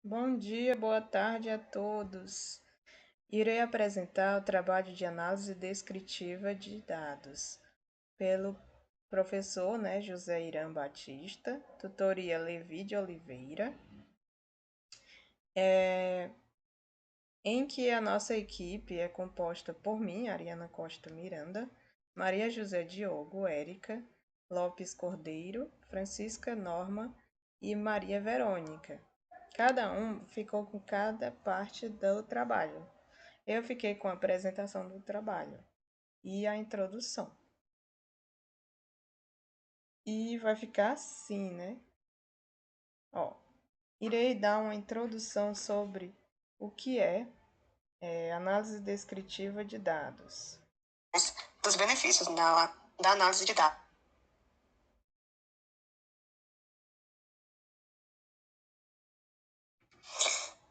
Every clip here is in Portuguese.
Bom dia, boa tarde a todos. Irei apresentar o trabalho de análise descritiva de dados pelo professor, José Irã Batista, tutoria Levi de Oliveira, em que a nossa equipe é composta por mim, Ariana Costa Miranda, Maria José Diogo, Érica, Lopes Cordeiro, Francisca Norma e Maria Verônica. Cada um ficou com cada parte do trabalho. Eu fiquei com a apresentação do trabalho e a introdução. E vai ficar assim, né? Ó, irei dar uma introdução sobre o que é análise descritiva de dados. Dos benefícios da análise de dados.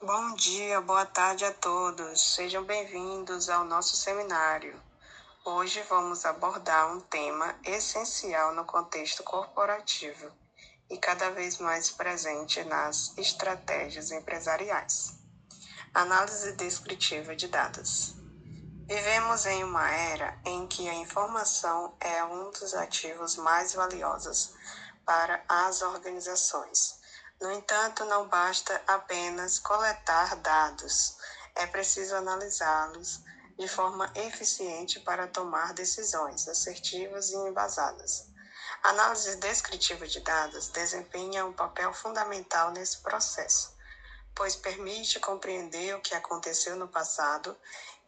Bom dia, boa tarde a todos. Sejam bem-vindos ao nosso seminário. Hoje vamos abordar um tema essencial no contexto corporativo e cada vez mais presente nas estratégias empresariais. Análise descritiva de dados. Vivemos em uma era em que a informação é um dos ativos mais valiosos para as organizações. No entanto, não basta apenas coletar dados, é preciso analisá-los de forma eficiente para tomar decisões assertivas e embasadas. A análise descritiva de dados desempenha um papel fundamental nesse processo, pois permite compreender o que aconteceu no passado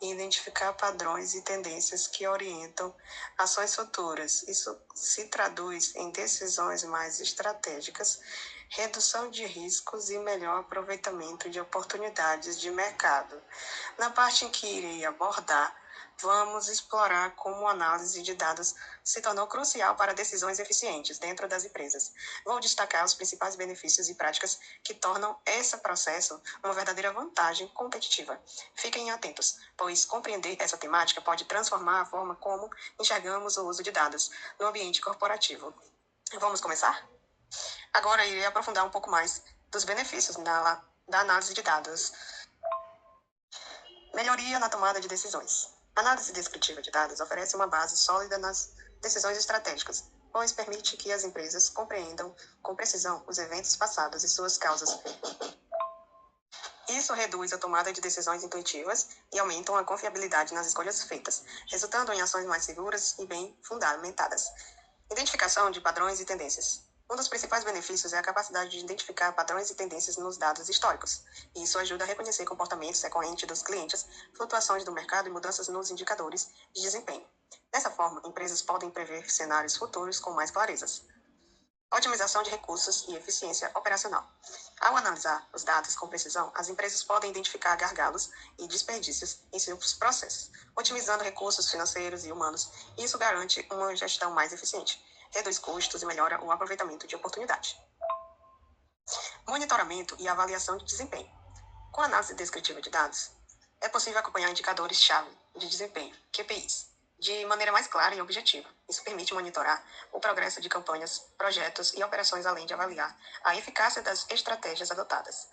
e identificar padrões e tendências que orientam ações futuras. Isso se traduz em decisões mais estratégicas, redução de riscos e melhor aproveitamento de oportunidades de mercado. Na parte em que irei abordar, vamos explorar como a análise de dados se tornou crucial para decisões eficientes dentro das empresas. Vou destacar os principais benefícios e práticas que tornam esse processo uma verdadeira vantagem competitiva. Fiquem atentos, pois compreender essa temática pode transformar a forma como enxergamos o uso de dados no ambiente corporativo. Vamos começar? Agora irei aprofundar um pouco mais dos benefícios da análise de dados. Melhoria na tomada de decisões. A análise descritiva de dados oferece uma base sólida nas decisões estratégicas, pois permite que as empresas compreendam com precisão os eventos passados e suas causas. Isso reduz a tomada de decisões intuitivas e aumenta a confiabilidade nas escolhas feitas, resultando em ações mais seguras e bem fundamentadas. Identificação de padrões e tendências. Um dos principais benefícios é a capacidade de identificar padrões e tendências nos dados históricos. E isso ajuda a reconhecer comportamentos recorrentes dos clientes, flutuações do mercado e mudanças nos indicadores de desempenho. Dessa forma, empresas podem prever cenários futuros com mais clareza. Otimização de recursos e eficiência operacional. Ao analisar os dados com precisão, as empresas podem identificar gargalos e desperdícios em seus processos, otimizando recursos financeiros e humanos. Isso garante uma gestão mais eficiente, reduz custos e melhora o aproveitamento de oportunidade. Monitoramento e avaliação de desempenho. Com a análise descritiva de dados, é possível acompanhar indicadores-chave de desempenho, QPIs, de maneira mais clara e objetiva. Isso permite monitorar o progresso de campanhas, projetos e operações, além de avaliar a eficácia das estratégias adotadas.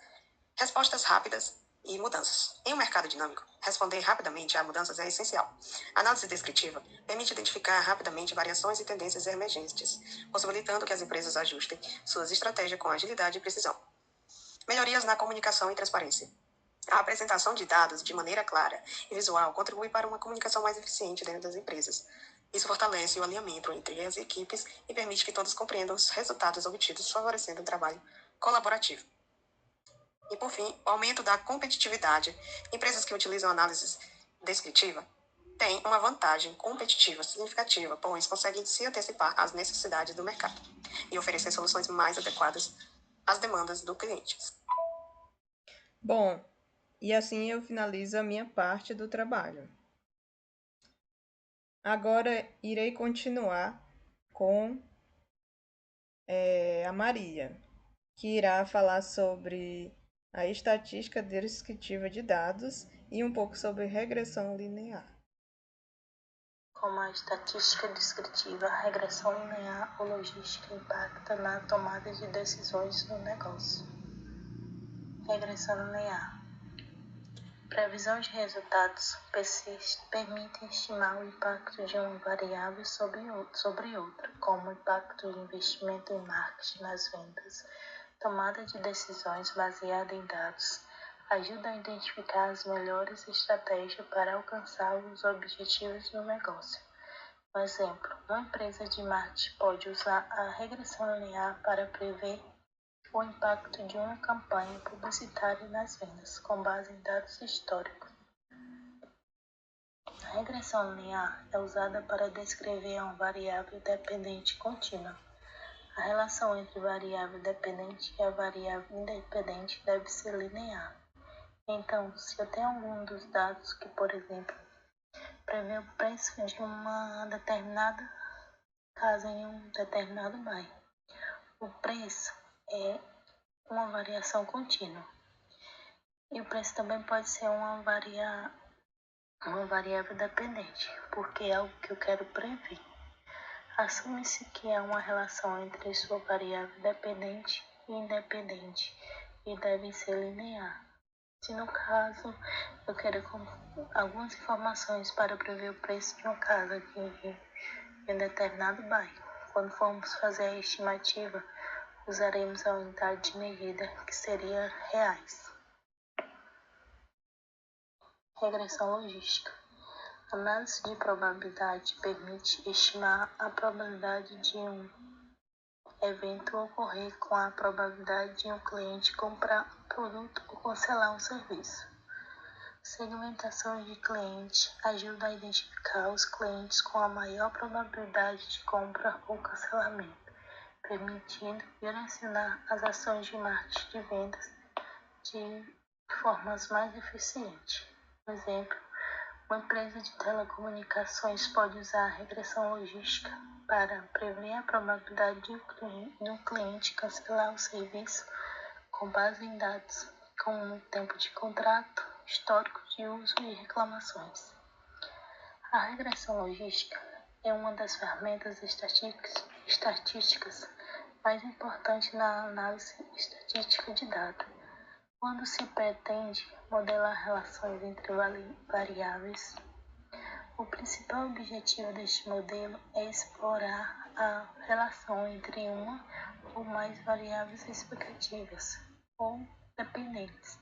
Respostas rápidas e mudanças. Em um mercado dinâmico, responder rapidamente a mudanças é essencial. A análise descritiva permite identificar rapidamente variações e tendências emergentes, possibilitando que as empresas ajustem suas estratégias com agilidade e precisão. Melhorias na comunicação e transparência. A apresentação de dados de maneira clara e visual contribui para uma comunicação mais eficiente dentro das empresas. Isso fortalece o alinhamento entre as equipes e permite que todos compreendam os resultados obtidos, favorecendo o trabalho colaborativo. E, por fim, o aumento da competitividade. Empresas que utilizam análise descritiva têm uma vantagem competitiva significativa, pois conseguem se antecipar às necessidades do mercado e oferecer soluções mais adequadas às demandas do cliente. Bom, e assim eu finalizo a minha parte do trabalho. Agora irei continuar com a Maria, que irá falar sobre a estatística descritiva de dados e um pouco sobre regressão linear. Como a estatística descritiva, a regressão linear ou logística impacta na tomada de decisões no negócio. Regressão linear. Previsão de resultados permite estimar o impacto de uma variável sobre outra, como o impacto de investimento em marketing nas vendas, tomada de decisões baseada em dados, ajuda a identificar as melhores estratégias para alcançar os objetivos do negócio. Um exemplo, uma empresa de marketing pode usar a regressão linear para prever o impacto de uma campanha publicitária nas vendas, com base em dados históricos. A regressão linear é usada para descrever uma variável dependente contínua. A relação entre variável dependente e a variável independente deve ser linear. Então, se eu tenho algum dos dados que, por exemplo, prevê o preço de uma determinada casa em um determinado bairro, o preço é uma variação contínua. E o preço também pode ser uma variável dependente, porque é algo que eu quero prever. Assume-se que há uma relação entre sua variável dependente e independente e deve ser linear. Se no caso eu quero algumas informações para prever o preço de uma casa em um determinado bairro, quando formos fazer a estimativa, usaremos a unidade de medida, que seria reais. Regressão logística. A análise de probabilidade permite estimar a probabilidade de um evento ocorrer com a probabilidade de um cliente comprar um produto ou cancelar um serviço. Segmentação de cliente ajuda a identificar os clientes com a maior probabilidade de compra ou cancelamento, permitindo direcionar as ações de marketing de vendas de formas mais eficientes. Por exemplo, uma empresa de telecomunicações pode usar a regressão logística para prever a probabilidade de um cliente cancelar o serviço com base em dados como tempo de contrato, histórico de uso e reclamações. A regressão logística é uma das ferramentas estatísticas mais importantes na análise estatística de dados. Quando se pretende modelar relações entre variáveis, o principal objetivo deste modelo é explorar a relação entre uma ou mais variáveis explicativas ou dependentes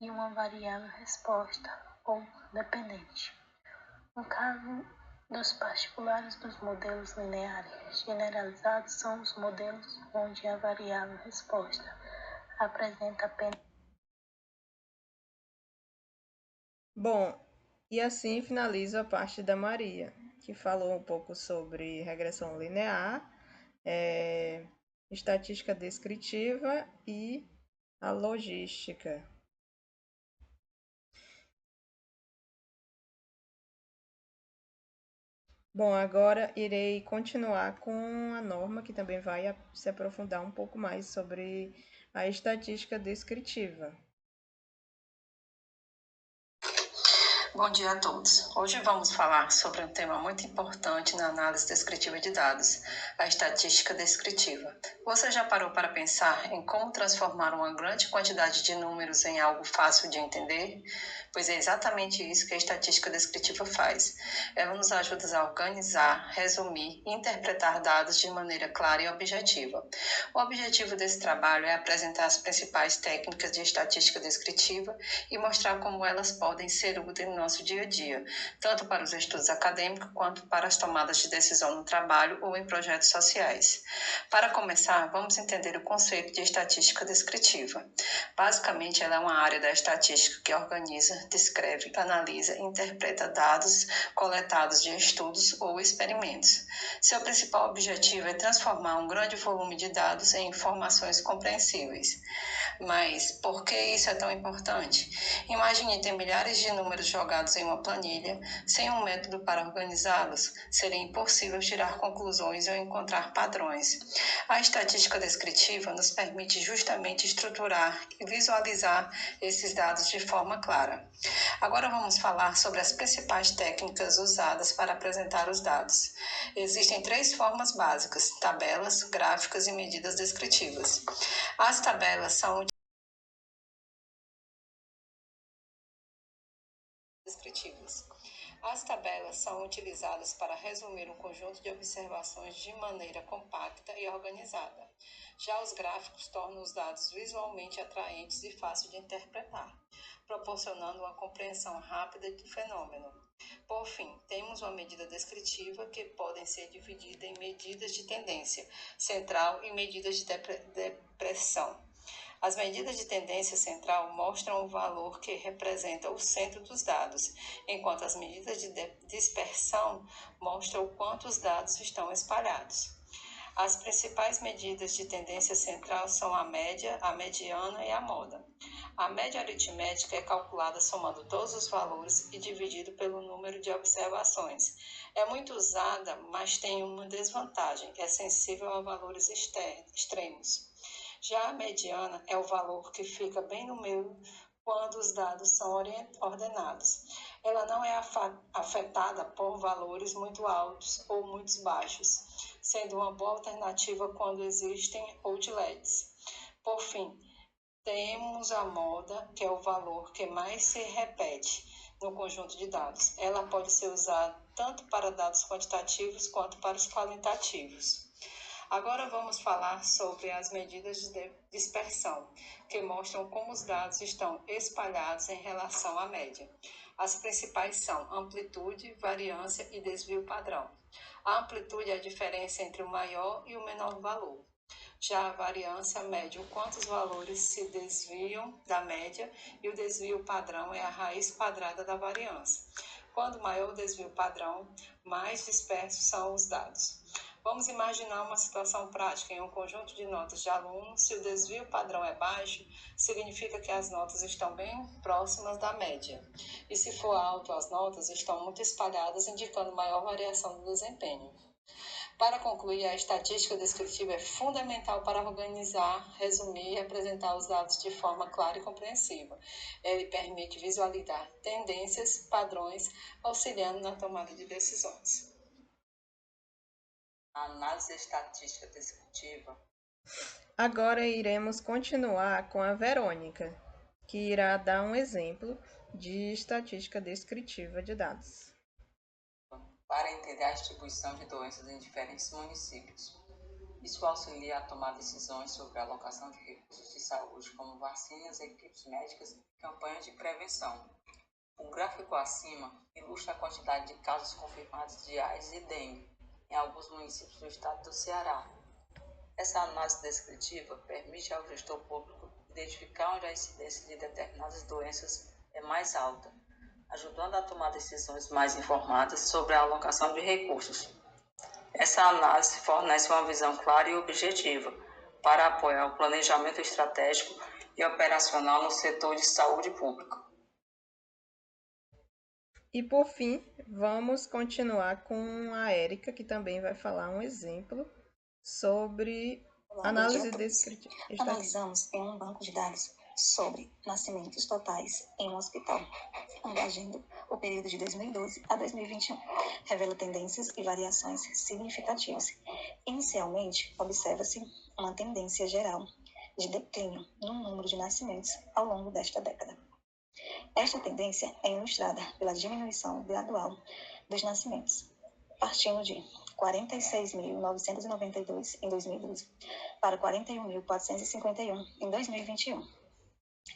e uma variável resposta ou dependente. No caso dos particulares dos modelos lineares generalizados, são os modelos onde a variável resposta apresenta apenas. Bom, e assim finaliza a parte da Maria, que falou um pouco sobre regressão linear, estatística descritiva e a logística. Bom, agora irei continuar com a Norma, que também vai se aprofundar um pouco mais sobre a estatística descritiva. Bom dia a todos. Hoje vamos falar sobre um tema muito importante na análise descritiva de dados, a estatística descritiva. Você já parou para pensar em como transformar uma grande quantidade de números em algo fácil de entender? Pois é exatamente isso que a estatística descritiva faz. Ela nos ajuda a organizar, resumir e interpretar dados de maneira clara e objetiva. O objetivo desse trabalho é apresentar as principais técnicas de estatística descritiva e mostrar como elas podem ser úteis no nosso dia a dia, tanto para os estudos acadêmicos quanto para as tomadas de decisão no trabalho ou em projetos sociais. Para começar, vamos entender o conceito de estatística descritiva. Basicamente, ela é uma área da estatística que organiza, descreve, analisa e interpreta dados coletados de estudos ou experimentos. Seu principal objetivo é transformar um grande volume de dados em informações compreensíveis. Mas por que isso é tão importante? Imagine ter milhares de números jogados em uma planilha, sem um método para organizá-los. Seria impossível tirar conclusões ou encontrar padrões. A estatística descritiva nos permite justamente estruturar e visualizar esses dados de forma clara. Agora vamos falar sobre as principais técnicas usadas para apresentar os dados. Existem 3 formas básicas: tabelas, gráficas e medidas descritivas. As tabelas são descritivas. As tabelas são utilizadas para resumir um conjunto de observações de maneira compacta e organizada. Já os gráficos tornam os dados visualmente atraentes e fácil de interpretar, proporcionando uma compreensão rápida do fenômeno. Por fim, temos uma medida descritiva que podem ser dividida em medidas de tendência central e medidas de depressão. As medidas de tendência central mostram o valor que representa o centro dos dados, enquanto as medidas de dispersão mostram o quanto os dados estão espalhados. As principais medidas de tendência central são a média, a mediana e a moda. A média aritmética é calculada somando todos os valores e dividido pelo número de observações. É muito usada, mas tem uma desvantagem, é sensível a valores extremos. Já a mediana é o valor que fica bem no meio quando os dados são ordenados. Ela não é afetada por valores muito altos ou muito baixos, sendo uma boa alternativa quando existem outlets. Por fim, temos a moda, que é o valor que mais se repete no conjunto de dados. Ela pode ser usada tanto para dados quantitativos quanto para os qualitativos. Agora vamos falar sobre as medidas de dispersão, que mostram como os dados estão espalhados em relação à média. As principais são amplitude, variância e desvio padrão. A amplitude é a diferença entre o maior e o menor valor. Já a variância mede o quanto os valores se desviam da média e o desvio padrão é a raiz quadrada da variância. Quanto maior o desvio padrão, mais dispersos são os dados. Vamos imaginar uma situação prática em um conjunto de notas de alunos. Se o desvio padrão é baixo, significa que as notas estão bem próximas da média. E se for alto, as notas estão muito espalhadas, indicando maior variação do desempenho. Para concluir, a estatística descritiva é fundamental para organizar, resumir e apresentar os dados de forma clara e compreensiva. Ele permite visualizar tendências, padrões, auxiliando na tomada de decisões. A análise estatística descritiva. Agora iremos continuar com a Verônica, que irá dar um exemplo de estatística descritiva de dados. Para entender a distribuição de doenças em diferentes municípios. Isso auxilia a tomar decisões sobre a alocação de recursos de saúde, como vacinas, equipes médicas e campanhas de prevenção. O gráfico acima ilustra a quantidade de casos confirmados de AIDS e dengue em alguns municípios do estado do Ceará. Essa análise descritiva permite ao gestor público identificar onde a incidência de determinadas doenças é mais alta, ajudando a tomar decisões mais informadas sobre a alocação de recursos. Essa análise fornece uma visão clara e objetiva para apoiar o planejamento estratégico e operacional no setor de saúde pública. E por fim, vamos continuar com a Érica, que também vai falar um exemplo sobre análise descritiva. Analisamos em um banco de dados sobre nascimentos totais em um hospital, abrangendo o período de 2012 a 2021. Revela tendências e variações significativas. Inicialmente, observa-se uma tendência geral de declínio no número de nascimentos ao longo desta década. Esta tendência é ilustrada pela diminuição gradual dos nascimentos, partindo de 46.992 em 2012 para 41.451 em 2021.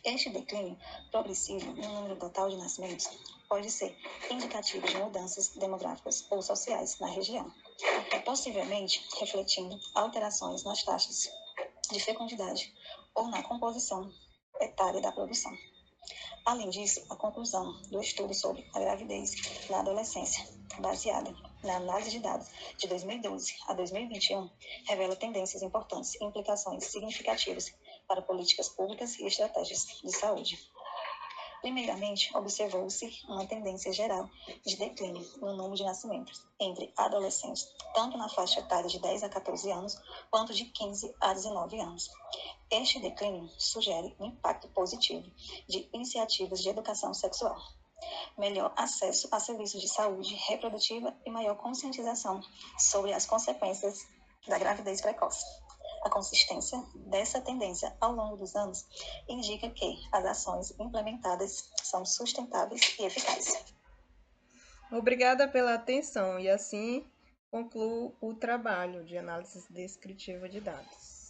Este declínio progressivo no número total de nascimentos pode ser indicativo de mudanças demográficas ou sociais na região, possivelmente refletindo alterações nas taxas de fecundidade ou na composição etária da produção. Além disso, a conclusão do estudo sobre a gravidez na adolescência, baseada na análise de dados de 2012 a 2021, revela tendências importantes e implicações significativas para políticas públicas e estratégias de saúde. Primeiramente, observou-se uma tendência geral de declínio no número de nascimentos entre adolescentes, tanto na faixa etária de 10 a 14 anos, quanto de 15 a 19 anos. Este declínio sugere um impacto positivo de iniciativas de educação sexual, melhor acesso a serviços de saúde reprodutiva e maior conscientização sobre as consequências da gravidez precoce. A consistência dessa tendência ao longo dos anos indica que as ações implementadas são sustentáveis e eficazes. Obrigada pela atenção e assim concluo o trabalho de análise descritiva de dados.